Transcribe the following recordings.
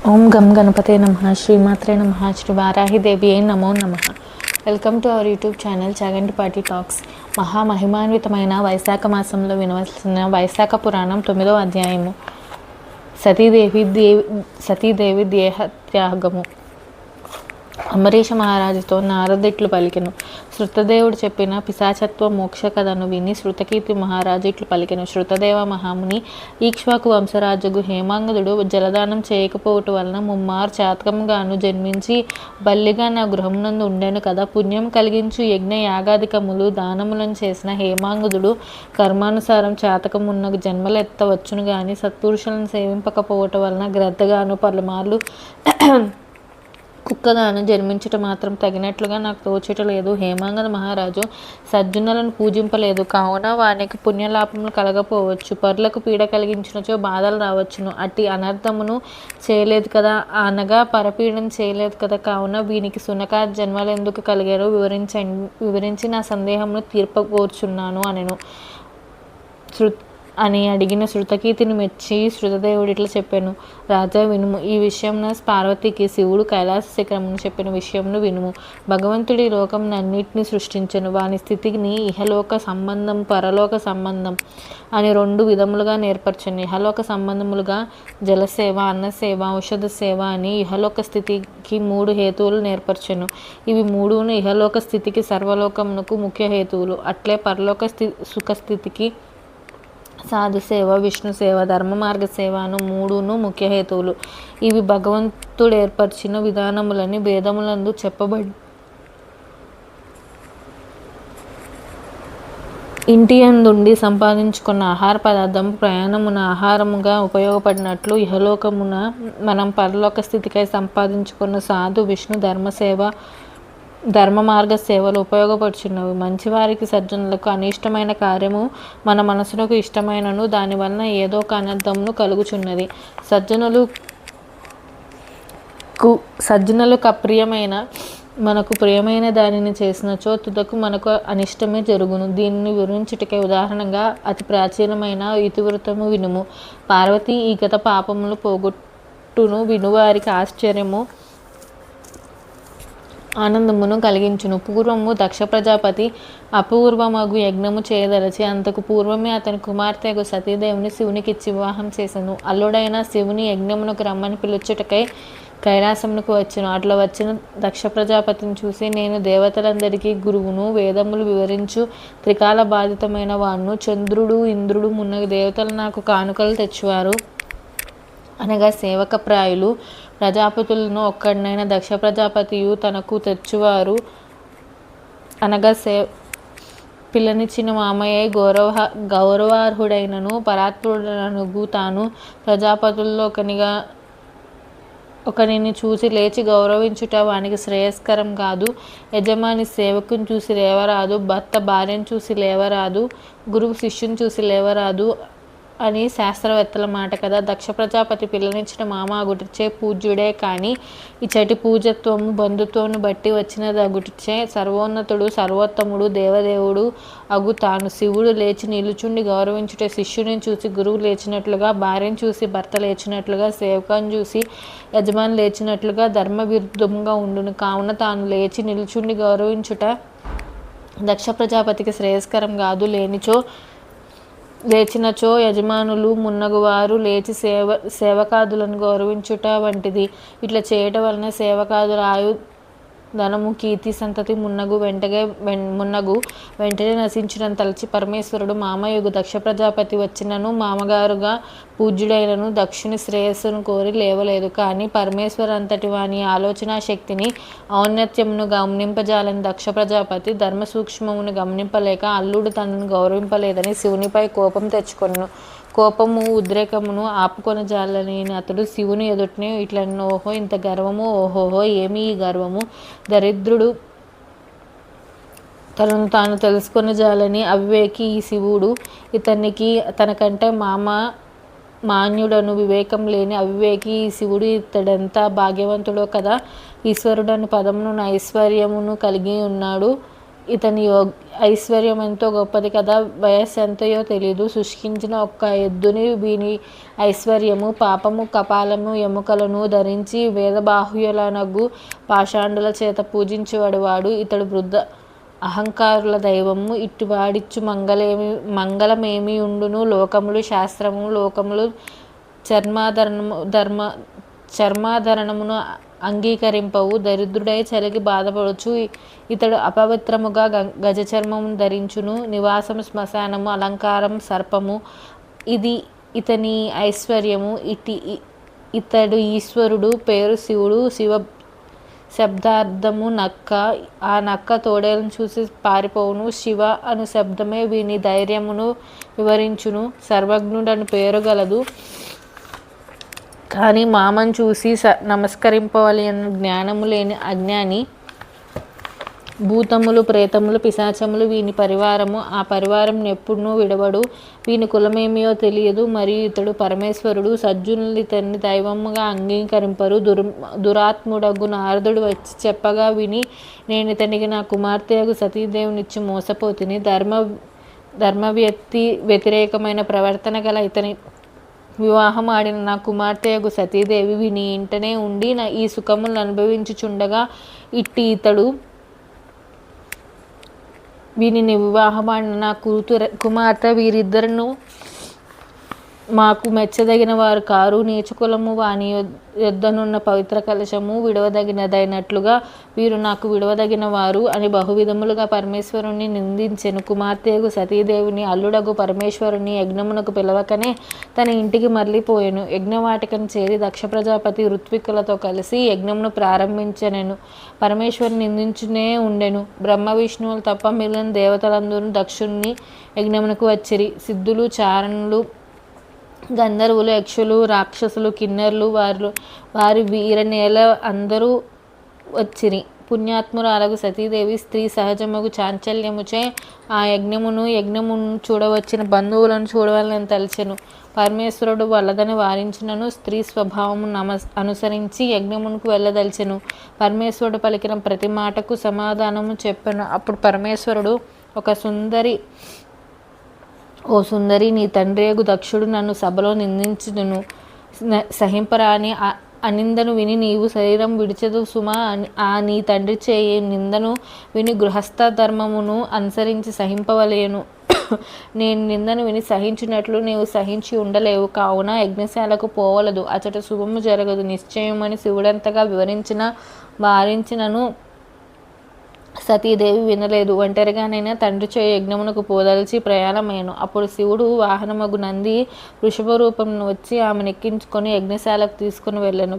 ఓం గం గణపతే నమః. శ్రీమాత్రే నమః. శ్రీ వారాహిదేవి నమో నమః. Welcome to our YouTube channel Chagantipati talks. మహామహిమాన్వితమైన వైశాఖ మాసంలో వినవలసిన వైశాఖ పురాణం 9వ అధ్యాయము. సతీదేవి దేహత్యాగము. అంబరీష మహారాజుతో నారదిట్లు పలికెను. శృతదేవుడు చెప్పిన పిశాచత్వ మోక్ష కథను విని శృతకీర్తి మహారాజు ఇట్లు పలికెను. శృతదేవ మహాముని, ఈక్ష్వాకు వంశరాజుగు హేమాంగదుడు జలదానం చేయకపోవటం వలన ముమ్మారు చాతకంగాను జన్మించి బల్లిగా నా గృహమునందు ఉండెను కదా. పుణ్యం కలిగించు యజ్ఞ యాగాదికములు దానములను చేసిన హేమాంగదుడు కర్మానుసారం చాతకమున్న జన్మలు ఎత్తవచ్చును గాని సత్పురుషులను సేవింపకపోవటం వలన గ్రద్దగాను పలుమార్లు కుక్కగాను జన్మించటం మాత్రం తగినట్లుగా నాకు తోచటలేదు. హేమాంగద మహారాజు సజ్జనులను పూజింపలేదు కావున వానికి పుణ్యలాభములు కలగపోవచ్చు. పరులకు పీడ కలిగించినచో బాధలు రావచ్చును. అట్టి అనర్థమును చేయలేదు కదా, అనగా పరపీడను చేయలేదు కదా. కావున వీనికి సునక జన్మలు ఎందుకు కలిగారో వివరించి నా సందేహమును తీర్పకూర్చున్నాను అనెను. అని అడిగిన శృతకీర్తిని మెచ్చి శృతదేవుడు ఇట్లా చెప్పాను. రాజా వినుము. ఈ విషయంలో పార్వతికి శివుడు కైలాస శిఖరమును చెప్పిన విషయంను వినుము. భగవంతుడి లోకమునన్నిటిని సృష్టించను. వాని స్థితిని ఇహలోక సంబంధం పరలోక సంబంధం అని 2 విధములుగా నేర్పరచను. ఇహలోక సంబంధములుగా జలసేవ, అన్నసేవ, ఔషధ సేవ అని ఇహలోక స్థితికి 3 హేతువులు నేర్పరచను. ఇవి 3ను ఇహలోక స్థితికి సర్వలోకమునకు ముఖ్య హేతువులు. అట్లే పరలోక సుఖస్థితికి సాధు సేవ, విష్ణు సేవ, ధర్మ మార్గ సేవ అను 3ను ముఖ్య హేతువులు. ఇవి భగవంతుడు ఏర్పరిచిన విధానములని వేదములందు చెప్పబడి ఇంటి అందుండి సంపాదించుకున్న ఆహార పదార్థం ప్రయాణమున ఆహారముగా ఉపయోగపడినట్లు ఇహలోకమున మనం పరలోక స్థితికై సంపాదించుకున్న సాధు, విష్ణు, ధర్మ మార్గ సేవలు ఉపయోగపడుచున్నవి. మంచివారికి సజ్జనులకు అనిష్టమైన కార్యము మన మనసునకు ఇష్టమైనను దానివలన ఏదో ఒక అనర్థమును కలుగుచున్నది. సజ్జనులకు అప్రియమైన మనకు ప్రియమైన దానిని చేసినచో తుదకు మనకు అనిష్టమే జరుగును. దీనిని వివరించుటకే ఉదాహరణగా అతి ప్రాచీనమైన ఇతివృత్తము వినుము. పార్వతి ఈ గత పాపములు పోగొట్టును వినువారికి ఆశ్చర్యము ఆనందమును కలిగించును. పూర్వము దక్ష ప్రజాపతి అపూర్వమగు యజ్ఞము చేయదలచి అంతకు పూర్వమే అతని కుమార్తెకు సతీదేవిని శివునికిచ్చి వివాహం చేసెను. అల్లుడైన శివుని యజ్ఞమునకు రమ్మని పిలుచుటకై కైలాసమునకు వచ్చెను. అట్లా వచ్చిన దక్ష ప్రజాపతిని చూసి, నేను దేవతలందరికీ గురువును, వేదములు వివరించు త్రికాల బాధితమైన వాడును. చంద్రుడు, ఇంద్రుడు మున్నగు దేవతలు నాకు కానుకలు తెచ్చువారు అనగా సేవక ప్రాయులు. ప్రజాపతులను ఒక్కడినైన దక్ష ప్రజాపతియు తనకు తెచ్చువారు అనగా పిల్లనిచ్చిన మామయ్య గౌరవార్హుడైనను పరాత్ముడనగు తాను ప్రజాపతుల్లో ఒకనిని చూసి లేచి గౌరవించుట వానికి శ్రేయస్కరం కాదు. యజమాని సేవకుని చూసి లేవరాదు, భర్త భార్యను చూసి లేవరాదు, గురువు శిష్యుని చూసి లేవరాదు అని శాస్త్రవేత్తల మాట కదా. దక్ష ప్రజాపతి పిల్లనిచ్చిన మామ అగుటిచ్చే పూజ్యుడే కానీ ఇచ్చటి పూజత్వము బంధుత్వమును బట్టి వచ్చినది అగుటిచ్చే. సర్వోన్నతుడు, సర్వోత్తముడు, దేవదేవుడు అగు తాను శివుడు లేచి నిలుచుండి గౌరవించుటే శిష్యుని చూసి గురువు లేచినట్లుగా, భార్యను చూసి భర్త లేచినట్లుగా, సేవకుని చూసి యజమాని లేచినట్లుగా ధర్మ విరుద్ధంగా ఉండును. కావున తాను లేచి నిలుచుండి గౌరవించుట దక్ష ప్రజాపతికి శ్రేయస్కరం కాదు. లేచినచో యజమానులు మున్నగువారు లేచి సేవకాదులను గౌరవించుట వంటిది. ఇట్లా చేయటం వలన సేవకాదుల ఆయు, ధనము, కీర్తి, సంతతి మున్నగు వెంటనే నశించడం తలచి పరమేశ్వరుడు మామయుగు దక్ష ప్రజాపతి వచ్చినను మామగారుగా పూజ్యుడైనను దక్షుని శ్రేయస్సును కోరి లేవలేదు. కానీ పరమేశ్వరు అంతటి వాని ఆలోచనా శక్తిని, ఔన్నత్యమును గమనింపజాలని దక్ష ప్రజాపతి ధర్మ సూక్ష్మమును గమనింపలేక అల్లుడు తనను గౌరవింపలేదని శివునిపై కోపం తెచ్చుకొను. కోపము, ఉద్రేకమును ఆపుకొనజాలని అతడు శివుని ఎదుటనే ఇట్లా, ఓహో ఇంత గర్వము, ఓహోహో ఏమి ఈ గర్వము, దరిద్రుడు తనను తాను తెలుసుకొనజాలని అవివేకి ఈ శివుడు, ఇతనికి తనకంటే మాన్యుడను వివేకం లేని అవివేకి ఈ శివుడు, ఇతడెంత భాగ్యవంతుడో కదా. ఈశ్వరుడని పదమును ఐశ్వర్యమును కలిగి ఉన్నాడు. ఇతని ఐశ్వర్యం ఎంతో గొప్పది కదా, వయస్సు ఎంతయో తెలియదు. శుష్కించిన ఒక్క ఎద్దుని వీని ఐశ్వర్యము. పాపము కపాలము ఎముకలను ధరించి వేదబాహుయులనగు పాషాండుల చేత పూజించబడివాడు. ఇతడు వృద్ధ అహంకారుల దైవము. ఇట్టివాడిచ్చు మంగళమేమి ఉండును. లోకములు శాస్త్రము లోకములు చర్మాధరణమును అంగీకరింపవు. దరిద్రుడై చలికి బాధపడుచు ఇతడు అపవిత్రముగా గజచర్మము ధరించును. నివాసము శ్మశానము, అలంకారం సర్పము. ఇది ఇతని ఐశ్వర్యము. ఇతడు ఈశ్వరుడు. పేరు శివుడు. శబ్దార్థము నక్క. ఆ నక్క తోడేలను చూసి పారిపోవును. శివ అను శబ్దమే వీని ధైర్యమును వివరించును. సర్వజ్ఞుడను పేరు గలదు, కానీ మామను చూసి నమస్కరింపవలి అన్న జ్ఞానము లేని అజ్ఞాని. భూతములు ప్రేతములు పిశాచములు వీని పరివారము. ఆ పరివారం ఎప్పుడూ విడవడు. వీని కులమేమియో తెలియదు. మరియు ఇతడు పరమేశ్వరుడు. సజ్జనులు ఇతన్ని దైవముగా అంగీకరింపరు. దురాత్ముడగు నారదుడు వచ్చి చెప్పగా విని, నేను ఇతనికి నా కుమార్తెయగు సతీదేవినిచ్చి మోసపోతిని. వ్యతిరేకమైన ప్రవర్తన గల ఇతని వివాహం ఆడిన నా కుమార్తెయగు సతీదేవి విని ఇంటనే ఉండి ఈ సుఖములను అనుభవించుచుండగా ఇతడు వీనిని వివాహమాడిన నా కుమార్తె వీరిద్దరును మాకు మెచ్చదగిన వారు కారు. నీచుకులము వాని యొద్దనున్న పవిత్ర కలశము విడవదగినదైనట్లుగా వీరు నాకు విడవదగిన వారు అని బహువిధములుగా పరమేశ్వరుని నిందించెను. కుమార్తెకు సతీదేవిని అల్లుడగు పరమేశ్వరుని యజ్ఞమునకు పిలవకనే తన ఇంటికి మరలిపోయెను. యజ్ఞవాటికను చేరి దక్ష ప్రజాపతి ఋత్విక్కులతో కలిసి యజ్ఞమును ప్రారంభించెనెను. పరమేశ్వరుని నిందించునే ఉండెను. బ్రహ్మ విష్ణువులు తప్ప మిగిలిన దేవతలందరూ దక్షుని యజ్ఞమునకు వచ్చిరి. సిద్ధులు చారణులు గంధర్వులు యక్షులు రాక్షసులు కిన్నెర్లు వారి వీరనేల అందరూ వచ్చిరి. పుణ్యాత్మురాలకు సతీదేవి స్త్రీ సహజముగు చాంచల్యముచే ఆ యజ్ఞమును చూడవచ్చిన బంధువులను చూడవాలని తలచెను. పరమేశ్వరుడు వల్లదని వారించినను స్త్రీ స్వభావము అనుసరించి యజ్ఞమునకు వెళ్ళదలిచెను. పరమేశ్వరుడు పలికిన ప్రతి మాటకు సమాధానము చెప్పెను. అప్పుడు పరమేశ్వరుడు ఓ సుందరి, నీ తండ్రియగు దక్షుడు నన్ను సభలో నిందించును. సహింపరాని అనిందను విని నీవు శరీరం విడిచెదు సుమా. నీ తండ్రి చేయి నిందను విని గృహస్థ ధర్మమును అనుసరించి సహింపవలేను. నేను నిందను విని సహించినట్లు నీవు సహించి ఉండలేవు. కావున యజ్ఞశాలకు పోవలదు, అచట శుభము జరగదు నిశ్చయమని శివుడంతగా వారించినను సతీదేవి వినలేదు. ఒంటరిగానైనా తండ్రి చేయ యజ్ఞమునకు పోదలిచి ప్రయాణమయ్యను. అప్పుడు శివుడు వాహనమగు నంది వృషభ రూపమును వచ్చి ఆమెను ఎక్కించుకొని యజ్ఞశాలకు తీసుకుని వెళ్ళను.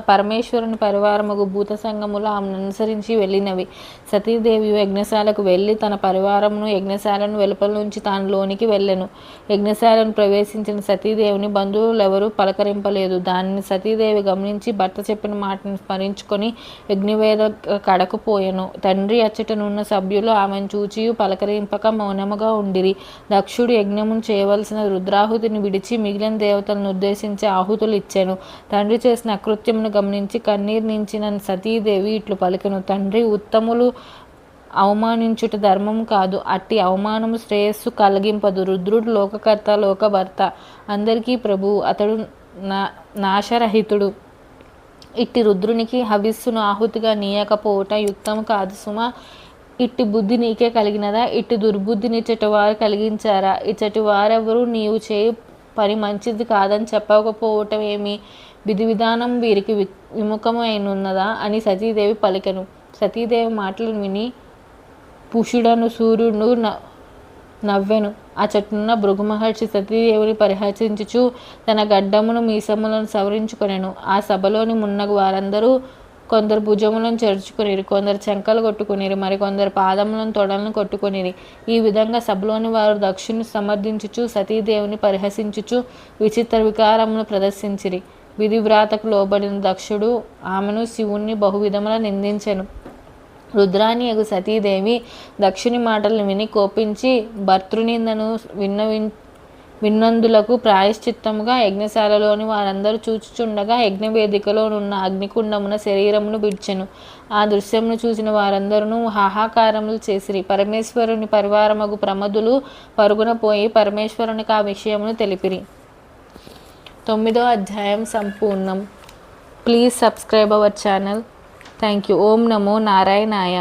పరమేశ్వరుని పరివారమగు భూత సంఘములు ఆమెను అనుసరించి వెళ్ళినవి. సతీదేవి యజ్ఞశాలకు వెళ్ళి తన పరివారమును యజ్ఞశాలను వెలుపల నుంచి తాను లోనికి వెళ్ళెను. యజ్ఞశాలను ప్రవేశించిన సతీదేవిని బంధువులు ఎవరూ పలకరింపలేదు. దానిని సతీదేవి గమనించి భర్త చెప్పిన మాటను స్మరించుకొని యజ్ఞవేద కడకు పోయెను. తండ్రి అచ్చటనున్న సభ్యులు ఆమెను చూచియు పలకరింపక మౌనముగా ఉండిరి. దక్షుడు యజ్ఞమును చేయవలసిన రుద్రాహుతిని విడిచి మిగిలిన దేవతలను ఉద్దేశించి ఆహుతులు ఇచ్చెను. తండ్రి చేసిన అకృత్యమును గమనించి కన్నీరు నించిన సతీదేవి ఇట్లు పలికెను. తండ్రి, ఉత్తములు అవమానించుట ధర్మము కాదు. అట్టి అవమానము శ్రేయస్సు కలిగింపదు. రుద్రుడు లోకకర్త లోకభర్త, అందరికీ ప్రభువు. అతడు నాశరహితుడు. ఇట్టి రుద్రునికి హవిస్సును ఆహుతిగా నీయకపోవుట యుక్తము కాదు సుమా. ఇట్టి బుద్ధి నీకే కలిగినదా? ఇట్టి దుర్బుద్ధిని ఇచ్చటివారు కలిగించారా? ఇచ్చటి వారెవరు నీవు చేయి పని మంచిది కాదని చెప్పకపోవటం ఏమి? విధి విధానం వీరికి విముఖమైనదా అని సతీదేవి పలికెను. సతీదేవి మాటలను విని పుషుడను సూర్యుడు నవ్వెను. ఆ చెట్టున్న భృగు మహర్షి సతీదేవిని పరిహసించుచు తన గడ్డమును మీసములను సవరించుకొనెను. ఆ సభలోని మున్నగు వారందరూ కొందరు భుజములను చెరుచుకొనిరి, కొందరు చెంకలు కొట్టుకొనిరి, మరికొందరు పాదములను తొడలను కొట్టుకొనిరి. ఈ విధంగా సభలోని వారు దక్షుని సమర్థించుచు సతీదేవిని పరిహసించుచు విచిత్ర వికారమును ప్రదర్శించిరి. విధివ్రాతకు లోబడిన దక్షుడు ఆమెను శివుణ్ణి బహువిధముల నిందించెను. రుద్రాణి యగు సతీదేవి దక్షుని మాటలను విని కోపించి భర్తృనిందను విన్నందులకు ప్రాయశ్చిత్తముగా యజ్ఞశాలలోని వారందరూ చూచుచుండగా యజ్ఞవేదికలో నున్న అగ్నికుండమున శరీరమును విడిచెను. ఆ దృశ్యమును చూసిన వారందరూ హాహాకారములు చేసిరి. పరమేశ్వరుని పరివారమగు ప్రమదులు పరుగున పోయి పరమేశ్వరునికి ఆ విషయమును తెలిపిరి. 9వ అధ్యాయం సంపూర్ణం. Please subscribe our channel. Thank you. ఓం నమో నారాయణాయ.